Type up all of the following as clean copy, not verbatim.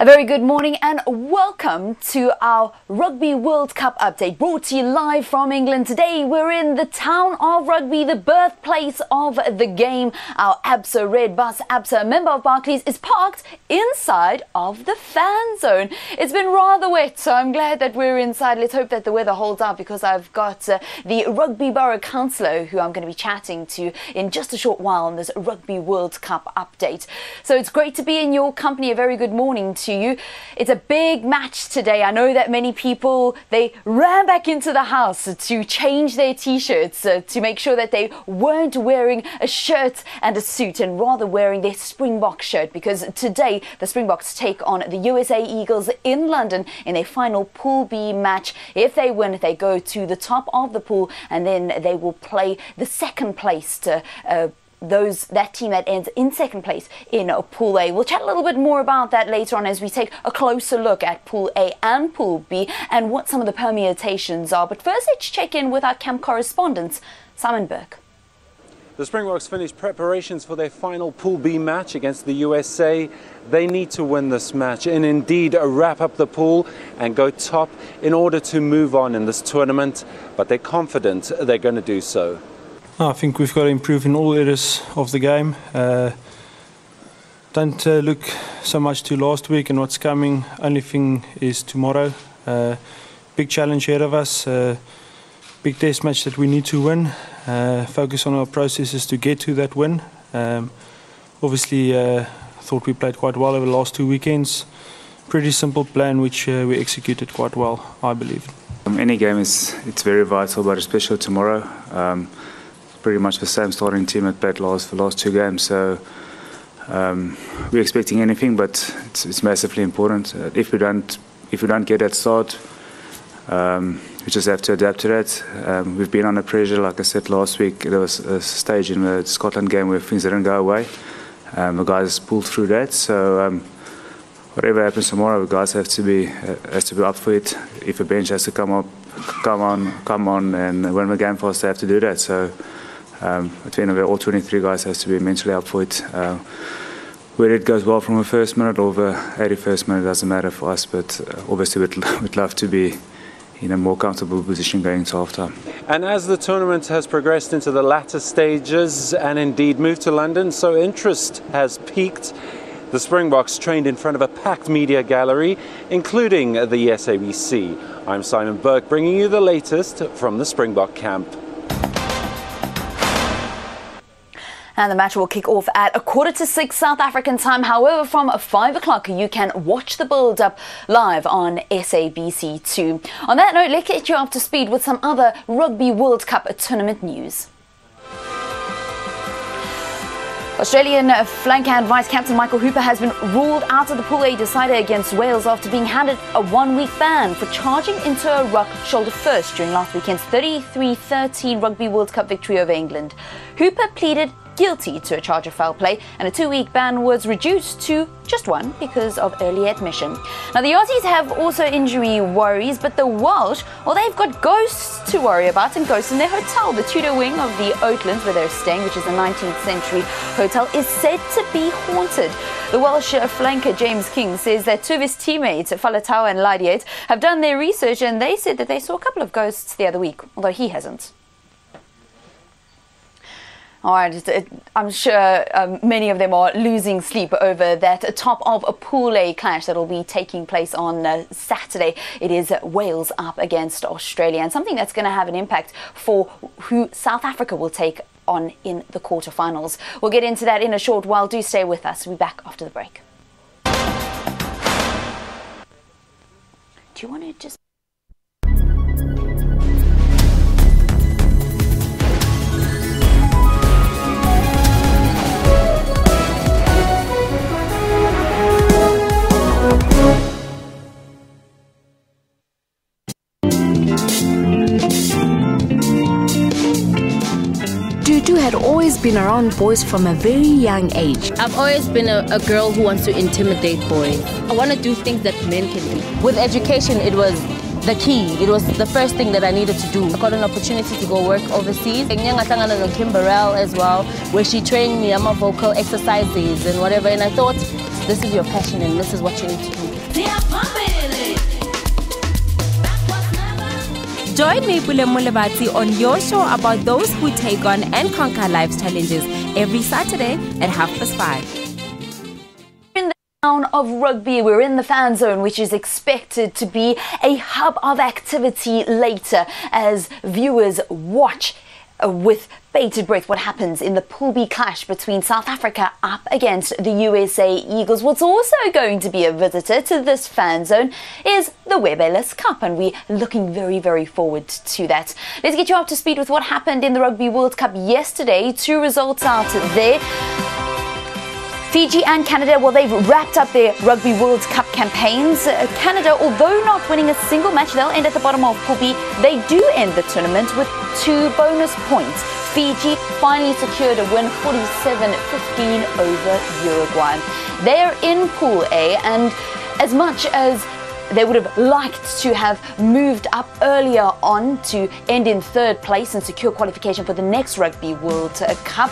A very good morning and welcome to our Rugby World Cup update, brought to you live from England. Today we're in the town of Rugby, the birthplace of the game. Our ABSA red bus, ABSA, a member of Barclays, is parked inside of the fan zone. It's been rather wet, so I'm glad that we're inside. Let's hope that the weather holds out, because I've got the Rugby Borough Councillor who I'm going to be chatting to in just a short while on this Rugby World Cup update. So it's great to be in your company. A very good morning to you. It's a big match today. I know that many people, they ran back into the house to change their t-shirts to make sure that they weren't wearing a shirt and a suit, and rather wearing their Springbok shirt, because today the Springboks take on the USA Eagles in London in their final Pool B match. If they win, they go to the top of the pool, and then they will play the second place to that team that ends in second place in Pool A. We'll chat a little bit more about that later on as we take a closer look at Pool A and Pool B and what some of the permutations are. But first, let's check in with our camp correspondent, Simon Burke. The Springboks finished preparations for their final Pool B match against the USA. They need to win this match and indeed wrap up the pool and go top in order to move on in this tournament, but they're confident they're going to do so. I think we've got to improve in all areas of the game. Don't look so much to last week and what's coming. Only thing is tomorrow. Big challenge ahead of us. Big test match that we need to win. Focus on our processes to get to that win. Obviously, I thought we played quite well over the last 2 weekends. Pretty simple plan which we executed quite well, I believe. Any game it's very vital, but especially tomorrow. Pretty much the same starting team that played the last 2 games, so we're expecting anything, but it's massively important. If we don't get that start, we just have to adapt to that. We've been under pressure, like I said last week. There was a stage in the Scotland game where things didn't go away. The guys pulled through that, so whatever happens tomorrow, the guys have to be up for it. If the bench has to come on and win the game for us, they have to do that. So. At the end of it, all 23 guys has to be mentally up for it. Whether it goes well from the first minute or the 81st minute doesn't matter for us, but obviously we'd love to be in a more comfortable position going to half-time. And as the tournament has progressed into the latter stages and indeed moved to London, so interest has peaked. The Springboks trained in front of a packed media gallery, including the SABC. I'm Simon Burke, bringing you the latest from the Springbok camp. And the match will kick off at 6:15 South African time. However, from 5 o'clock, you can watch the build-up live on SABC2. On that note, let's get you up to speed with some other Rugby World Cup tournament news. Australian flanker and vice-captain Michael Hooper has been ruled out of the Pool A decider against Wales after being handed a 1-week ban for charging into a ruck shoulder first during last weekend's 33-13 Rugby World Cup victory over England. Hooper pleaded guilty to a charge of foul play, and a 2-week ban was reduced to just 1 because of early admission. Now, the Aussies have also injury worries, but the Welsh, well, they've got ghosts to worry about, and ghosts in their hotel. The Tudor wing of the Oatlands, where they're staying, which is a 19th century hotel, is said to be haunted. The Welsh flanker James King says that 2 of his teammates, Faletau and Ladiet, have done their research, and they said that they saw a couple of ghosts the other week, although he hasn't. All right, I'm sure many of them are losing sleep over that top of a Pool A clash that will be taking place on Saturday. It is Wales up against Australia, and something that's going to have an impact for who South Africa will take on in the quarterfinals. We'll get into that in a short while. Do stay with us. We'll be back after the break. Do you want to just... Dudu had always been around boys from a very young age. I've always been a girl who wants to intimidate boys. I want to do things that men can do. With education, it was the key. It was the first thing that I needed to do. I got an opportunity to go work overseas. Kim Burrell as well, where she trained me on my vocal exercises and whatever. And I thought, this is your passion and this is what you need to do. Join me, Pule Mulebati, on your show about those who take on and conquer life's challenges every Saturday at 5:30. Town of Rugby, we're in the fan zone, which is expected to be a hub of activity later as viewers watch with bated breath what happens in the Pool B clash between South Africa up against the USA Eagles. What's also going to be a visitor to this fan zone is the Webelis Cup, and we're looking very, very forward to that. Let's get you up to speed with what happened in the Rugby World Cup yesterday. 2 results out there. Fiji and Canada, well, they've wrapped up their Rugby World Cup campaigns. Canada, although not winning a single match, they'll end at the bottom of Pool B. They do end the tournament with 2 bonus points. Fiji finally secured a win, 47-15 over Uruguay. They're in Pool A, and as much as they would have liked to have moved up earlier on to end in 3rd place and secure qualification for the next Rugby World Cup,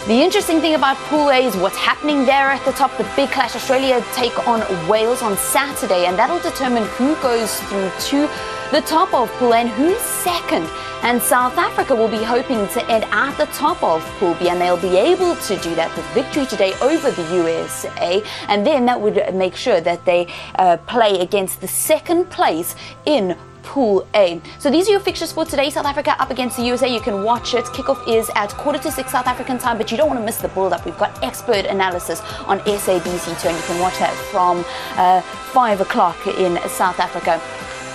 the interesting thing about Pool A is what's happening there at the top. The big clash. Australia take on Wales on Saturday, and that'll determine who goes through to the top of Pool A and who's second. And South Africa will be hoping to end at the top of Pool B, and they'll be able to do that with victory today over the USA, and then that would make sure that they play against the 2nd place in Pool A. So these are your fixtures for today. South Africa up against the USA. You can watch it. Kickoff is at 5:45 South African time, but you don't want to miss the build-up. We've got expert analysis on SABC too, and you can watch that from 5 o'clock in South Africa.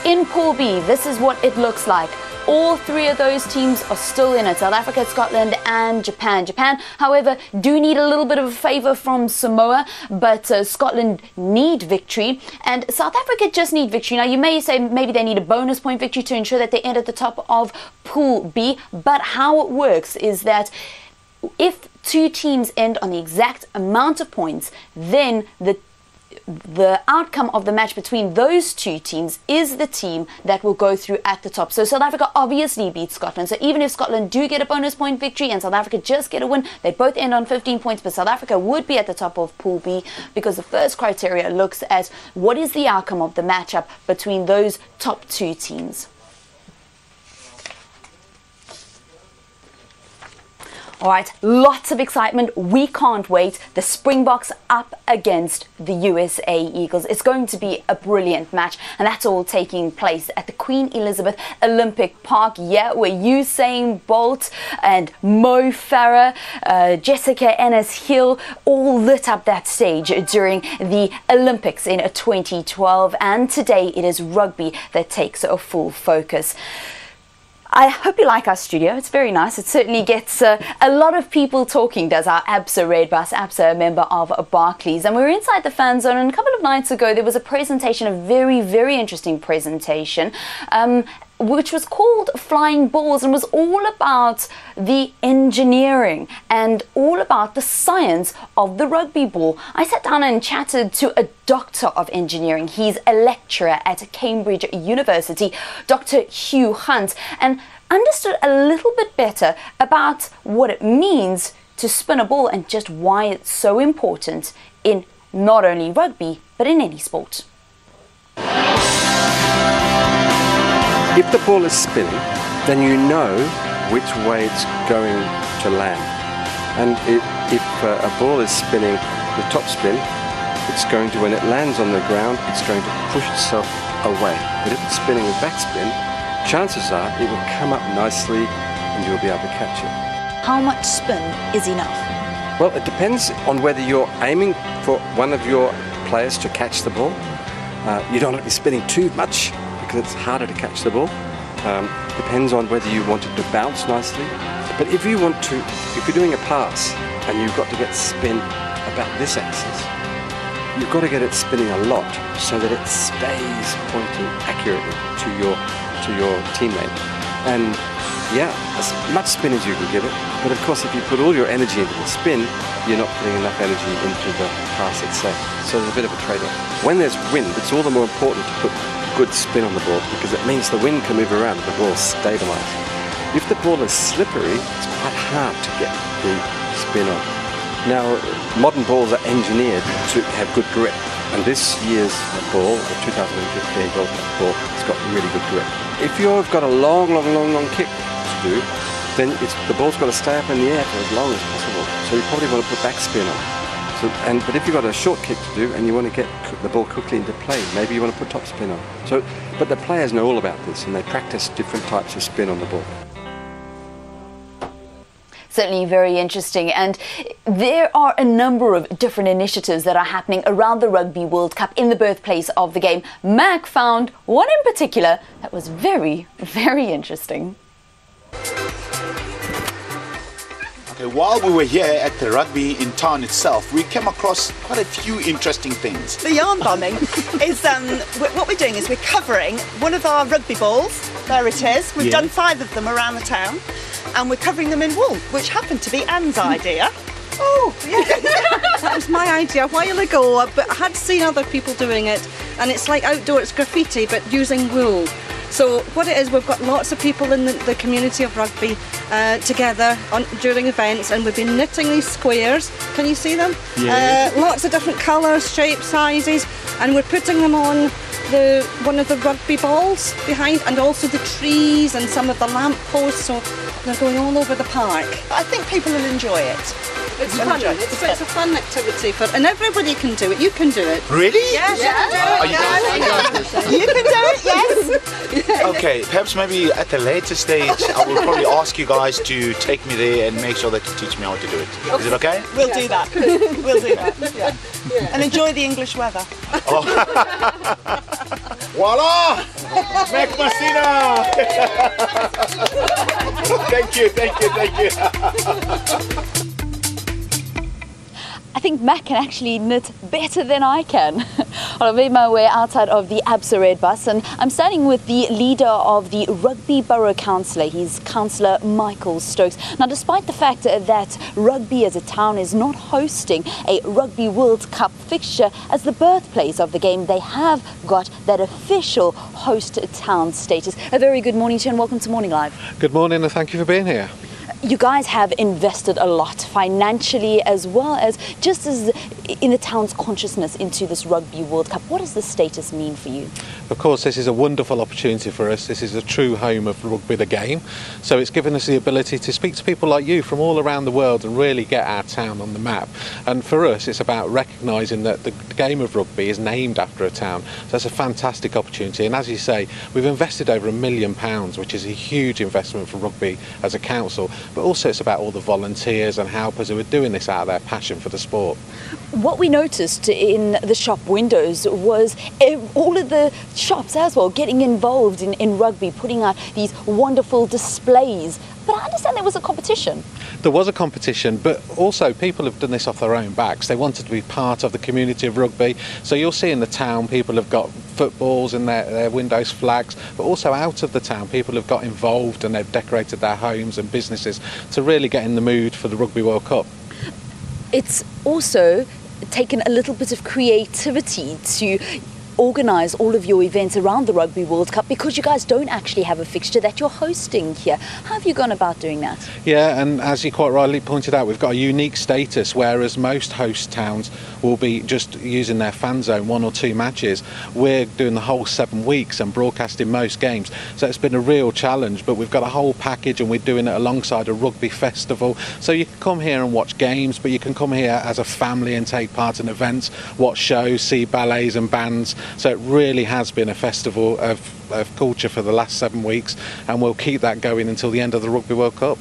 In Pool B, this is what it looks like. All 3 of those teams are still in it. South Africa, Scotland and Japan. Japan, however, do need a little bit of a favour from Samoa, but Scotland need victory and South Africa just need victory. Now, you may say maybe they need a bonus point victory to ensure that they end at the top of Pool B, but how it works is that if 2 teams end on the exact amount of points, then the outcome of the match between those 2 teams is the team that will go through at the top. So South Africa obviously beats Scotland. So even if Scotland do get a bonus point victory and South Africa just get a win, they both end on 15 points, but South Africa would be at the top of Pool B because the first criteria looks at what is the outcome of the matchup between those top 2 teams. All right, lots of excitement. We can't wait. The Springboks up against the USA Eagles. It's going to be a brilliant match, and that's all taking place at the Queen Elizabeth Olympic Park. Yeah, where Usain Bolt and Mo Farah, Jessica Ennis-Hill all lit up that stage during the Olympics in 2012. And today it is rugby that takes a full focus. I hope you like our studio. It's very nice. It certainly gets a lot of people talking, does our ABSA Red Bus. ABSA, a member of Barclays. And we were inside the fan zone, and a couple of nights ago there was a presentation, a very, very interesting presentation, which was called Flying Balls, and was all about the engineering and all about the science of the rugby ball. I sat down and chatted to a doctor of engineering. He's a lecturer at Cambridge University, Dr. Hugh Hunt, and understood a little bit better about what it means to spin a ball and just why it's so important in not only rugby, but in any sport. If the ball is spinning, then you know which way it's going to land. And if a ball is spinning the top spin, it's going to, when it lands on the ground, it's going to push itself away. But if it's spinning the backspin, chances are it will come up nicely and you'll be able to catch it. How much spin is enough? Well, it depends on whether you're aiming for one of your players to catch the ball. You don't want to be spinning too much, because it's harder to catch the ball. Depends on whether you want it to bounce nicely. But if you're doing a pass and you've got to get spin about this axis, you've got to get it spinning a lot so that it stays pointing accurately to your teammate. And yeah, as much spin as you can give it, but of course if you put all your energy into the spin, you're not putting enough energy into the pass itself. So there's a bit of a trade-off. When there's wind, it's all the more important to put good spin on the ball, because it means the wind can move around and the ball is stabilised. If the ball is slippery, it's quite hard to get the spin on. Now, modern balls are engineered to have good grip, and this year's ball, the 2015 World Cup ball, has got really good grip. If you've got a long kick to do, then the ball's got to stay up in the air for as long as possible. So you probably want to put backspin on. But if you've got a short kick to do and you want to get the ball quickly into play, maybe you want to put topspin on. But the players know all about this, and they practice different types of spin on the ball. Certainly very interesting, and there are a number of different initiatives that are happening around the Rugby World Cup in the birthplace of the game. Mac found one in particular that was very, very interesting. Okay, while we were here at the rugby in town itself, we came across quite a few interesting things. The yarn bombing is what we're doing is we're covering one of our rugby balls. There it is. We've done 5 of them around the town, and we're covering them in wool, which happened to be Anne's idea. Oh, yeah. That was my idea a while ago, but I had seen other people doing it, and it's like outdoor, it's graffiti, but using wool. So what it is, we've got lots of people in the community of rugby together during events, and we've been knitting these squares. Can you see them? Yeah. Lots of different colours, shapes, sizes, and we're putting them on one of the rugby balls behind, and also the trees and some of the lamp posts. So they're going all over the park. I think people will enjoy it. It's fun. It's a fun activity and everybody can do it. You can do it. Really? Yes, you can do it. Yes. Okay, perhaps maybe at a later stage, I will probably ask you guys to take me there and make sure that you teach me how to do it. Is it okay? We'll do that. We'll do that. Yeah. And enjoy the English weather. Oh. Voila! Mac Massina! Thank you. I think Mac can actually knit better than I can. Well, I made my way outside of the ABSA Red Bus, and I'm standing with the leader of the Rugby Borough Council. He's Councillor Michael Stokes. Now, despite the fact that Rugby as a town is not hosting a Rugby World Cup fixture as the birthplace of the game, they have got that official host town status. A very good morning to you and welcome to Morning Live. Good morning and thank you for being here. You guys have invested a lot financially as well as just as in the town's consciousness into this Rugby World Cup. What does the status mean for you? Of course, this is a wonderful opportunity for us. This is a true home of rugby, the game. So it's given us the ability to speak to people like you from all around the world and really get our town on the map. And for us, it's about recognising that the game of rugby is named after a town. So that's a fantastic opportunity. And as you say, we've invested over £1 million, which is a huge investment for rugby as a council. But also it's about all the volunteers and helpers who are doing this out of their passion for the sport. What we noticed in the shop windows was all of the shops as well getting involved in rugby, putting out these wonderful displays. But I understand there was a competition. There was a competition, but also people have done this off their own backs. They wanted to be part of the community of rugby. So you'll see in the town people have got footballs in their windows, flags, but also out of the town people have got involved and they've decorated their homes and businesses to really get in the mood for the Rugby World Cup. It's also taken a little bit of creativity to organise all of your events around the Rugby World Cup because you guys don't actually have a fixture that you're hosting here. How have you gone about doing that? Yeah, and as you quite rightly pointed out, we've got a unique status, whereas most host towns will be just using their fan zone 1 or 2 matches. We're doing the whole 7 weeks and broadcasting most games. So it's been a real challenge, but we've got a whole package and we're doing it alongside a rugby festival. So you can come here and watch games, but you can come here as a family and take part in events, watch shows, see ballets and bands. So it really has been a festival of culture for the last 7 weeks, and we'll keep that going until the end of the Rugby World Cup.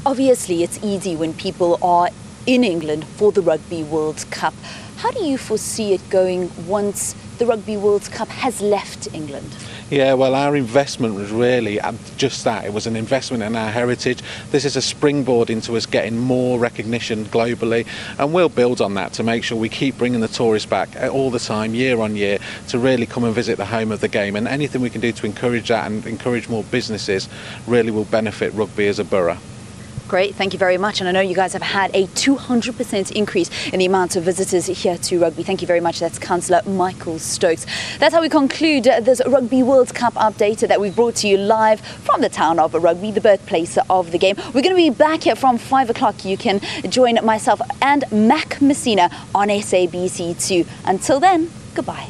Obviously, it's easy when people are in England for the Rugby World Cup. How do you foresee it going once the Rugby World Cup has left England? Yeah, well, our investment was really just that. It was an investment in our heritage. This is a springboard into us getting more recognition globally, and we'll build on that to make sure we keep bringing the tourists back all the time, year on year, to really come and visit the home of the game. And anything we can do to encourage that and encourage more businesses really will benefit rugby as a borough. Great, thank you very much. And I know you guys have had a 200% increase in the amount of visitors here to rugby. Thank you very much. That's Councillor Michael Stokes. That's how we conclude this Rugby World Cup update that we brought to you live from the town of Rugby, the birthplace of the game. We're going to be back here from 5 o'clock. You can join myself and Mac Messina on SABC 2. Until then, goodbye.